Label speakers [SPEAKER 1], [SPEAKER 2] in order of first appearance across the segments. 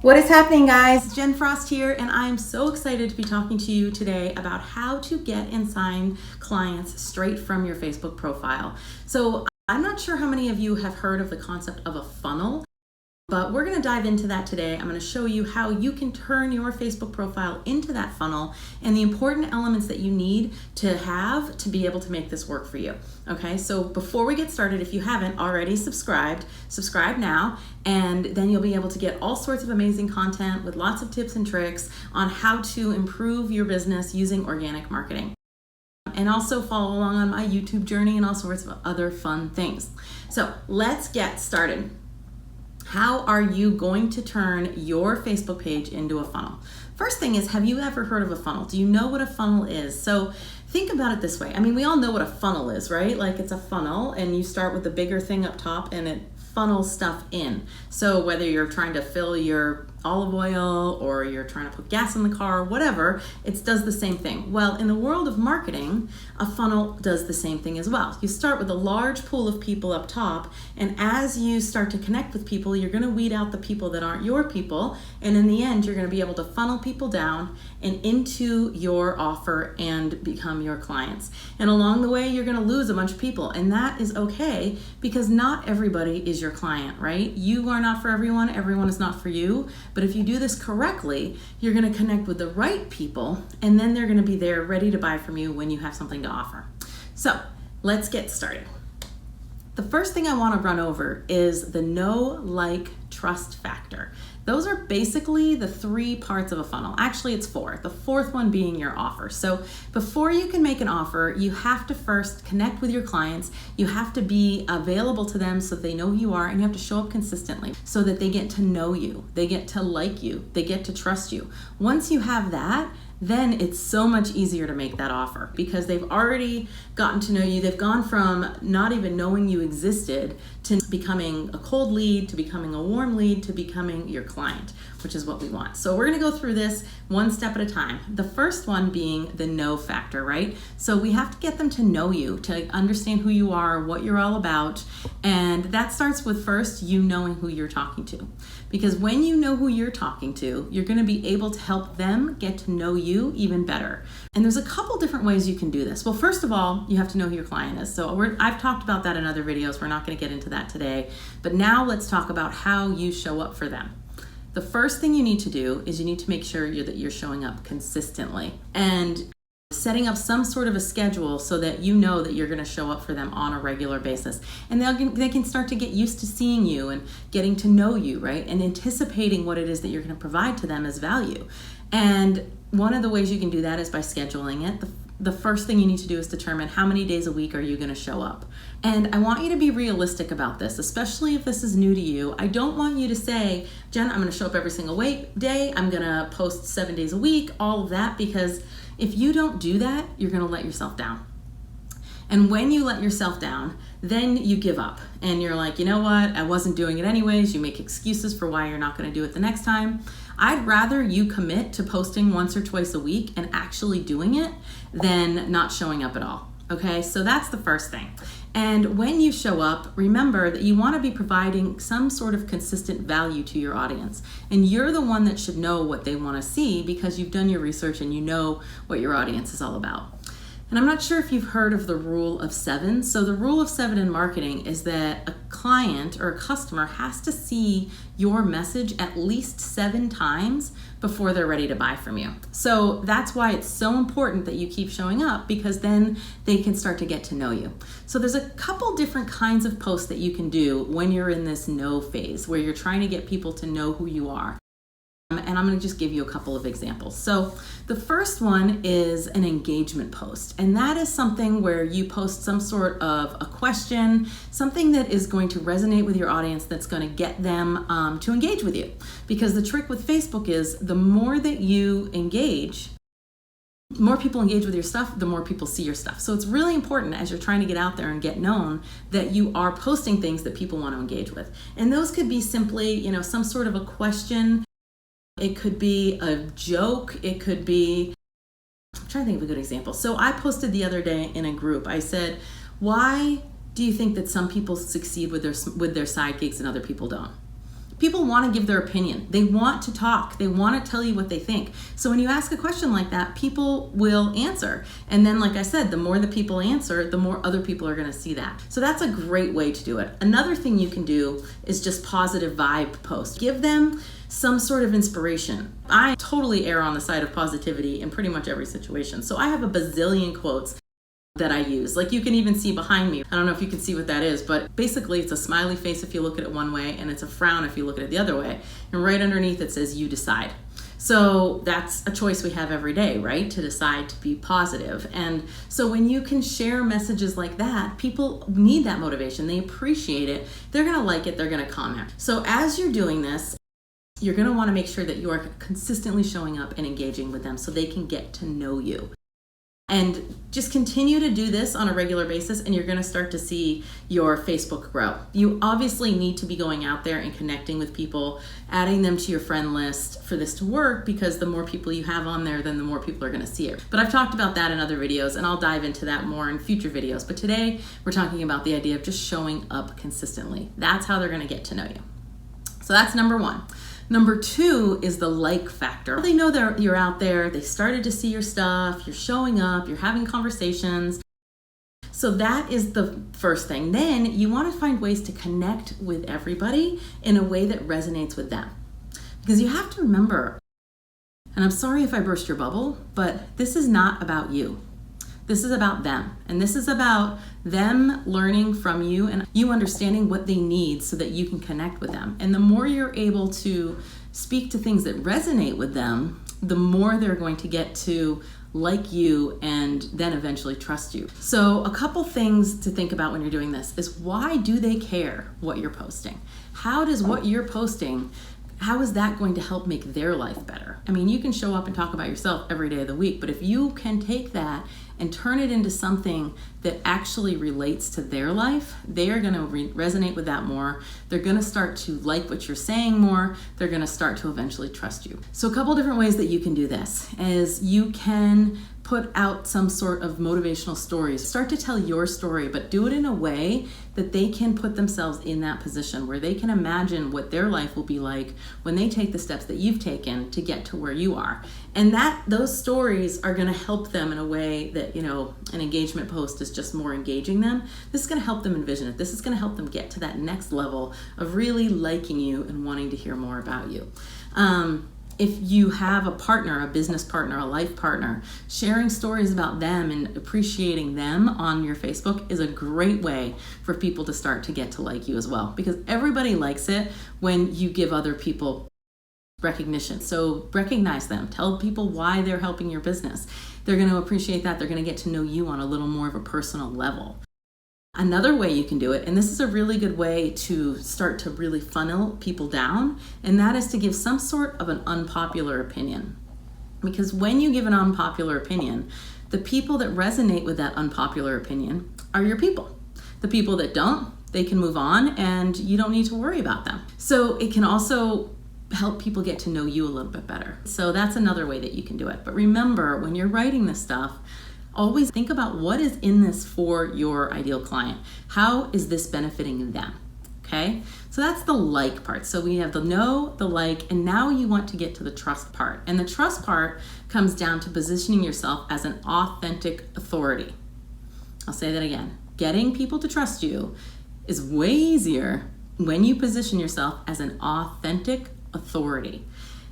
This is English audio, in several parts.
[SPEAKER 1] What is happening, guys? Jen Frost here, and I'm so excited to be talking to you today about how to get and sign clients straight from your Facebook profile. So I'm not sure how many of you have heard of the concept of a funnel, but we're going to dive into that today. I'm going to show you how you can turn your Facebook profile into that funnel and the important elements that you need to have to be able to make this work for you. Okay, so before we get started, if you haven't already subscribe now, and then you'll be able to get all sorts of amazing content with lots of tips and tricks on how to improve your business using organic marketing. And also follow along on my YouTube journey and all sorts of other fun things. So let's get started. How are you going to turn your Facebook page into a funnel? First thing is, have you ever heard of a funnel? Do you know what a funnel is? So think about it this way. I mean, we all know what a funnel is, right? Like, it's a funnel and you start with the bigger thing up top and it funnels stuff in. So whether you're trying to fill your olive oil or you're trying to put gas in the car, whatever, it does the same thing. Well, in the world of marketing, a funnel does the same thing as well. You start with a large pool of people up top, and as you start to connect with people, you're going to weed out the people that aren't your people, and in the end, you're going to be able to funnel people down and into your offer and become your clients. And along the way, you're going to lose a bunch of people, and that is okay because not everybody is your client, right? You are not for everyone. Everyone is not for you. But if you do this correctly, you're going to connect with the right people, and then they're going to be there ready to buy from you when you have something to offer. So let's get started. The first thing I want to run over is the know, like, trust factor. Those are basically the three parts of a funnel. Actually, it's four. The fourth one being your offer. So before you can make an offer, you have to first connect with your clients. You have to be available to them so they know who you are, and you have to show up consistently so that they get to know you, they get to like you, they get to trust you. Once you have that, then it's so much easier to make that offer because they've already gotten to know you. They've gone from not even knowing you existed to becoming a cold lead, to becoming a warm lead, to becoming your client, which is what we want. So we're going to go through this one step at a time. The first one being the know factor, right? So we have to get them to know you, to understand who you are, what you're all about. And that starts with first you knowing who you're talking to. Because when you know who you're talking to, you're going to be able to help them get to know you even better. And there's a couple different ways you can do this. Well, first of all, you have to know who your client is. So I've talked about that in other videos. We're not going to get into that today. But now let's talk about how you show up for them. The first thing you need to do is you need to make sure that you're showing up consistently and setting up some sort of a schedule so that you know that you're going to show up for them on a regular basis. And they can start to get used to seeing you and getting to know you, right? And anticipating what it is that you're going to provide to them as value. And one of the ways you can do that is by scheduling it. The first thing you need to do is determine how many days a week are you going to show up. And I want you to be realistic about this, especially if this is new to you. I don't want you to say, Jen, I'm going to show up every single day. I'm going to post 7 days a week, all of that, because if you don't do that, you're going to let yourself down. And when you let yourself down, then you give up and you're like, you know what? I wasn't doing it anyways. You make excuses for why you're not going to do it the next time. I'd rather you commit to posting once or twice a week and actually doing it than not showing up at all. Okay, so that's the first thing. And when you show up, remember that you want to be providing some sort of consistent value to your audience. And you're the one that should know what they want to see because you've done your research and you know what your audience is all about. And I'm not sure if you've heard of the rule of 7. So the rule of 7 in marketing is that a client or a customer has to see your message at least 7 times before they're ready to buy from you. So that's why it's so important that you keep showing up, because then they can start to get to know you. So there's a couple different kinds of posts that you can do when you're in this know phase, where you're trying to get people to know who you are. And I'm going to just give you a couple of examples. So the first one is an engagement post. And that is something where you post some sort of a question, something that is going to resonate with your audience, that's going to get them to engage with you. Because the trick with Facebook is the more that you engage, more people engage with your stuff, the more people see your stuff. So it's really important as you're trying to get out there and get known that you are posting things that people want to engage with. And those could be simply, some sort of a question. It could be a joke. It could be, I'm trying to think of a good example. So I posted the other day in a group, I said, why do you think that some people succeed with their side gigs and other people don't? People want to give their opinion. They want to talk. They want to tell you what they think. So when you ask a question like that, people will answer. And then, like I said, the more the people answer, the more other people are going to see that. So that's a great way to do it. Another thing you can do is just positive vibe posts. Give them some sort of inspiration. I totally err on the side of positivity in pretty much every situation. So I have a bazillion quotes that I use. Like you can even see behind me. I don't know if you can see what that is, but basically it's a smiley face if you look at it one way, and it's a frown if you look at it the other way. And right underneath it says, "You decide." So that's a choice we have every day, right? To decide to be positive. And so when you can share messages like that, people need that motivation. They appreciate it. They're going to like it. They're going to comment. So as you're doing this, you're going to want to make sure that you are consistently showing up and engaging with them so they can get to know you. And just continue to do this on a regular basis, and you're going to start to see your Facebook grow. You obviously need to be going out there and connecting with people, adding them to your friend list for this to work, because the more people you have on there, then the more people are going to see it. But I've talked about that in other videos, and I'll dive into that more in future videos. But today, we're talking about the idea of just showing up consistently. That's how they're going to get to know you. So that's number one. Number two is the like factor. They know you're out there, they started to see your stuff, you're showing up, you're having conversations. So that is the first thing. Then you want to find ways to connect with everybody in a way that resonates with them. Because you have to remember, and I'm sorry if I burst your bubble, but this is not about you. This is about them. And this is about them learning from you and you understanding what they need so that you can connect with them. And the more you're able to speak to things that resonate with them, the more they're going to get to like you and then eventually trust you. So a couple things to think about when you're doing this is, why do they care what you're posting? How does what you're posting, how is that going to help make their life better? I mean, you can show up and talk about yourself every day of the week, but if you can take that and turn it into something that actually relates to their life, they are going to resonate with that more. They're going to start to like what you're saying more. They're going to start to eventually trust you. So a couple different ways that you can do this is you can put out some sort of motivational stories. Start to tell your story, but do it in a way that they can put themselves in that position where they can imagine what their life will be like when they take the steps that you've taken to get to where you are. And those stories are going to help them in a way that, an engagement post is just more engaging them. This is going to help them envision it. This is going to help them get to that next level of really liking you and wanting to hear more about you. If you have a partner, a business partner, a life partner, sharing stories about them and appreciating them on your Facebook is a great way for people to start to get to like you as well, because everybody likes it when you give other people recognition. So recognize them. Tell people why they're helping your business. They're going to appreciate that. They're going to get to know you on a little more of a personal level. Another way you can do it, and this is a really good way to start to really funnel people down, and that is to give some sort of an unpopular opinion. Because when you give an unpopular opinion, the people that resonate with that unpopular opinion are your people. The people that don't, they can move on and you don't need to worry about them. So it can also help people get to know you a little bit better. So that's another way that you can do it. But remember, when you're writing this stuff, always think about what is in this for your ideal client. How is this benefiting them? Okay, so that's the like part. So we have the know, the like, and now you want to get to the trust part. And the trust part comes down to positioning yourself as an authentic authority. I'll say that again. Getting people to trust you is way easier when you position yourself as an authentic authority.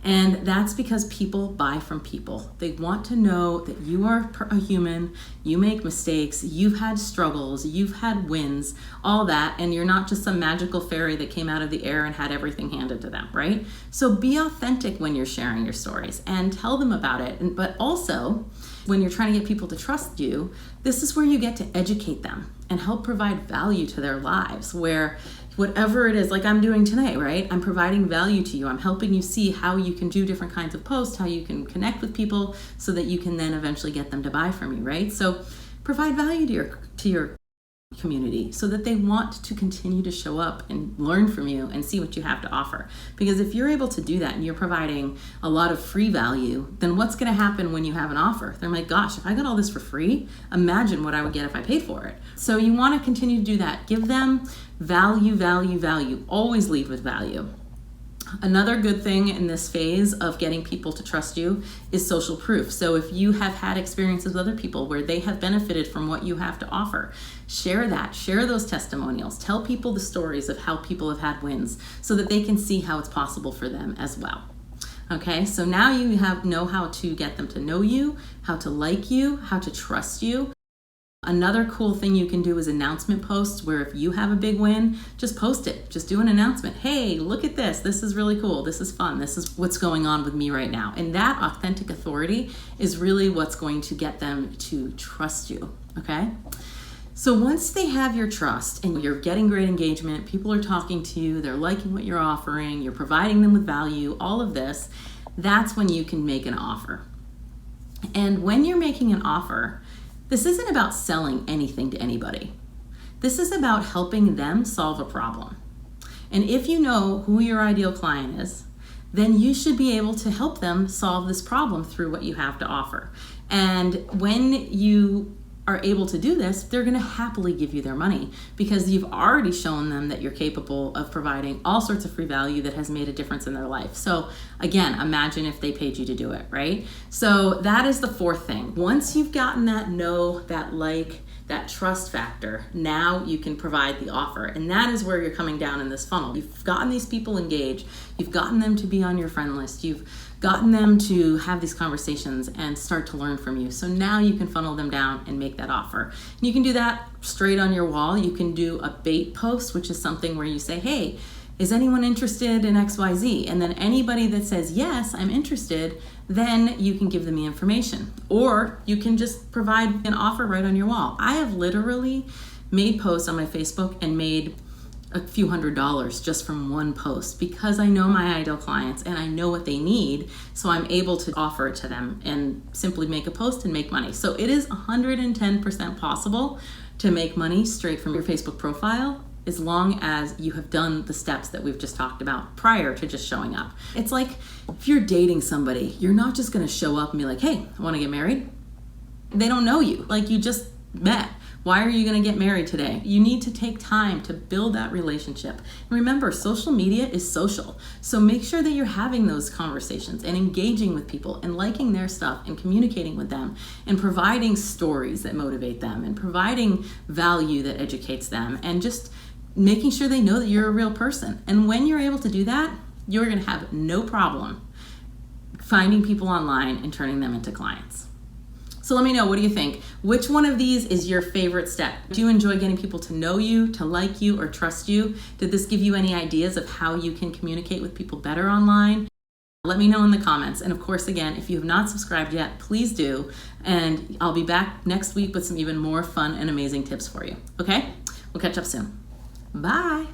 [SPEAKER 1] And that's because people buy from people. They want to know that you are a human, you make mistakes, you've had struggles, you've had wins, all that, and you're not just some magical fairy that came out of the air and had everything handed to them, right? So be authentic when you're sharing your stories and tell them about it. But also, when you're trying to get people to trust you, this is where you get to educate them and help provide value to their lives, where whatever it is, like I'm doing tonight, right? I'm providing value to you. I'm helping you see how you can do different kinds of posts, how you can connect with people so that you can then eventually get them to buy from you, right? So provide value to your community so that they want to continue to show up and learn from you and see what you have to offer. Because if you're able to do that and you're providing a lot of free value, then what's going to happen when you have an offer? They're like, gosh, if I got all this for free, imagine what I would get if I paid for it. So you want to continue to do that. Give them value, value, value. Always lead with value. Another good thing in this phase of getting people to trust you is social proof. So if you have had experiences with other people where they have benefited from what you have to offer, share that, share those testimonials, tell people the stories of how people have had wins so that they can see how it's possible for them as well. Okay, so now you know how to get them to know you, how to like you, how to trust you. Another cool thing you can do is announcement posts, where if you have a big win, just post it. Just do an announcement. Hey, look at this. This is really cool. This is fun. This is what's going on with me right now. And that authentic authority is really what's going to get them to trust you. Okay? So once they have your trust and you're getting great engagement, people are talking to you, they're liking what you're offering, you're providing them with value, all of this, that's when you can make an offer. And when you're making an offer, this isn't about selling anything to anybody. This is about helping them solve a problem. And if you know who your ideal client is, then you should be able to help them solve this problem through what you have to offer. And when you are able to do this, they're going to happily give you their money because you've already shown them that you're capable of providing all sorts of free value that has made a difference in their life. So again, imagine if they paid you to do it, right? So that is the fourth thing. Once you've gotten that know, that like, that trust factor, now you can provide the offer. And that is where you're coming down in this funnel. You've gotten these people engaged. You've gotten them to be on your friend list. You've gotten them to have these conversations and start to learn from you. So now you can funnel them down and make that offer. And you can do that straight on your wall. You can do a bait post, which is something where you say, hey, is anyone interested in XYZ? And then anybody that says, yes, I'm interested, then you can give them the information. Or you can just provide an offer right on your wall. I have literally made posts on my Facebook and made a few $100s just from one post because I know my ideal clients and I know what they need, so I'm able to offer it to them and simply make a post and make money. So it is 110% possible to make money straight from your Facebook profile as long as you have done the steps that we've just talked about prior to just showing up. It's like if you're dating somebody, you're not just gonna show up and be like, hey, I wanna get married. They don't know you, like you just met. Why are you gonna get married today? You need to take time to build that relationship. And remember, social media is social. So make sure that you're having those conversations and engaging with people and liking their stuff and communicating with them and providing stories that motivate them and providing value that educates them and just making sure they know that you're a real person. And when you're able to do that, you're gonna have no problem finding people online and turning them into clients. So let me know, what do you think? Which one of these is your favorite step? Do you enjoy getting people to know you, to like you, or trust you? Did this give you any ideas of how you can communicate with people better online? Let me know in the comments. And of course, again, if you have not subscribed yet, please do. And I'll be back next week with some even more fun and amazing tips for you. Okay? We'll catch up soon. Bye.